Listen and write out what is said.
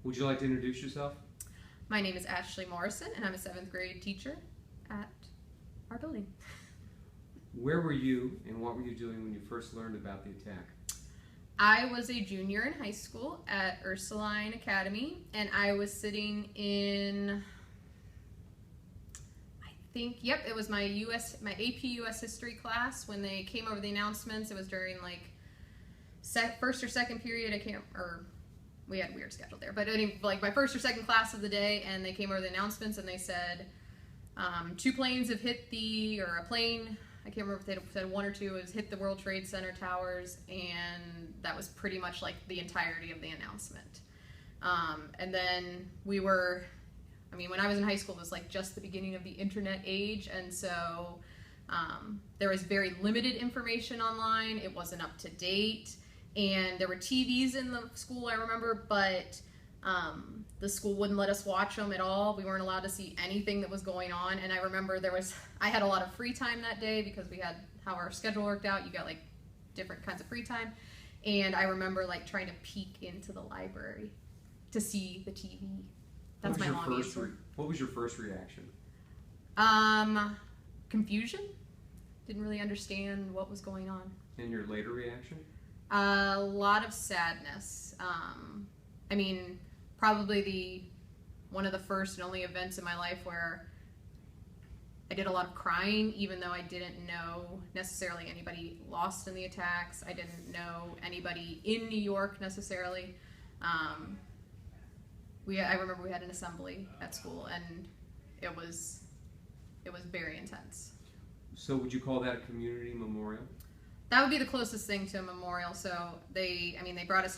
Would you like to introduce yourself? My name is Ashley Morrison, and I'm a 7th grade teacher at our building. Where were you and what were you doing when you first learned about the attack? I was a junior in high school at Ursuline Academy, and I was sitting in, it was my AP US History class when they came over the announcements. It was during like first or second period. We had a weird schedule there, but anyway, like my first or second class of the day, and they came over the announcements and they said 2 planes have hit or a plane, I can't remember if they said 1 or 2, has hit the World Trade Center towers, and that was pretty much like the entirety of the announcement. And then when I was in high school, it was like just the beginning of the internet age, and so there was very limited information online. It wasn't up to date, and there were TVs in the school, I remember, but the school wouldn't let us watch them at all. We weren't allowed to see anything that was going on. And I remember I had a lot of free time that day because we had how our schedule worked out. You got like different kinds of free time. And I remember like trying to peek into the library to see the TV. That's my long answer. What was your first reaction? Confusion. Didn't really understand what was going on. And your later reaction? A lot of sadness. Probably one of the first and only events in my life where I did a lot of crying, even though I didn't know necessarily anybody lost in the attacks. I didn't know anybody in New York necessarily. I remember we had an assembly at school, and it was very intense. So would you call that a community memorial? That would be the closest thing to a memorial. So they brought us